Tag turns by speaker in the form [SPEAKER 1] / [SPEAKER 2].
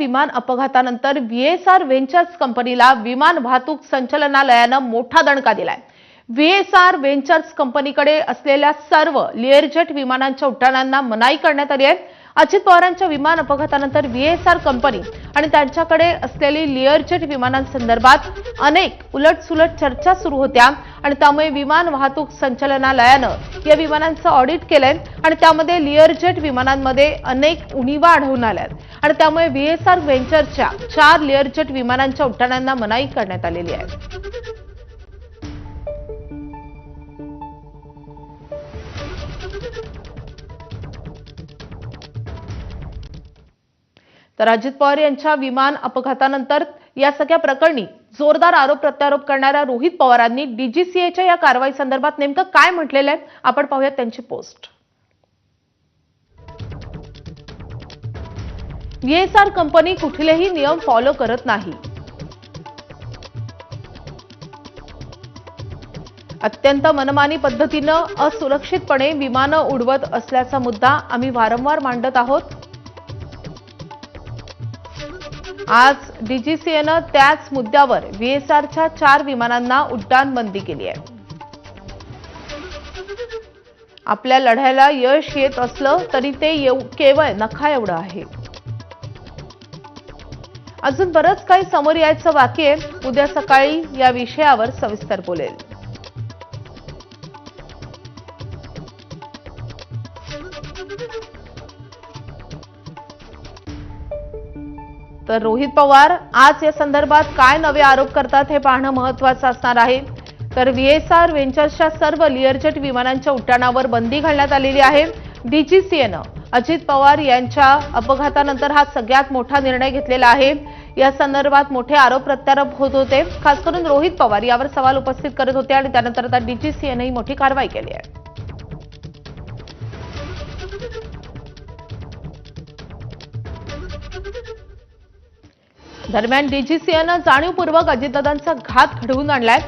[SPEAKER 1] विमान अपघातानंतर व्हीएसआर व्हेंचर्स कंपनीला विमान वाहतूक संचालनालयानं मोठा दणका दिलाय। व्हीएसआर व्हेंचर्स कंपनीकडे असलेल्या सर्व लिअरजेट विमानांच्या उड्डाणांना मनाई करण्यात आली आहे। अजित पवारांच्या विमान अपघातानंतर व्हीएसआर कंपनी आणि त्यांच्याकडे असलेली लिअरजेट विमानांसंदर्भात अनेक उलटसुलट चर्चा सुरू होत्या आणि त्यामुळे विमान वाहतूक संचालनालयानं या विमानांचं ऑडिट केलंय आणि त्यामध्ये लिअरजेट विमानांमध्ये अनेक उणिवा आढळून आल्यात आणि त्यामुळे व्हीएसआर व्हेंचरच्या 4 लिअरजेट विमानांच्या उड्डाणांना मनाई करण्यात आलेली आहे। तर अजित पवार यांच्या विमान अपघातानंतर या सगळ्या प्रकरणी जोरदार आरोप प्रत्यारोप करणाऱ्या रोहित पवारांनी डीजीसीएच्या या कारवाई संदर्भात नेमकं काय म्हटलेलं आहे आपण पाहूयात त्यांची पोस्ट। व्हीएसआर कंपनी कुठलेही नियम फॉलो करत नाही। अत्यंत मनमानी पद्धतीनं असुरक्षितपणे विमानं उडवत असल्याचा मुद्दा आम्ही वारंवार मांडत आहोत। आज डीजीसीएनं त्याच मुद्द्यावर व्हीएसआरच्या 4 विमानांना उड्डाण बंदी केली आहे। आपल्या लढ्याला यश येत असलं तरी ते केवळ नखा एवढं आहे। अजून बरंच काही समोर यायचं बाकी आहे। उद्या सकाळी या विषयावर सविस्तर बोलेल। तर रोहित पवार आज या संदर्भात काय नवे आरोप करतात हे पाहणं महत्त्वाचं असणार आहे। तर व्हीएसआर व्हेंचर्सच्या सर्व लिअरजेट विमानांच्या उड्डाणावर बंदी घालण्यात आलेली आहे। डीजीसीएनं अजित पवार यांच्या अपघातानंतर हा सगळ्यात मोठा निर्णय घेतलेला आहे। या संदर्भात मोठे आरोप प्रत्यारोप होत होते, खास करून रोहित पवार यावर सवाल उपस्थित करत होते आणि त्यानंतर आता डीजीसीएनं ही मोठी कारवाई केली आहे। दरम्यान डीजीसीएनं जाणीवपूर्वक अजितदादांचा घात घडवून आणलाय।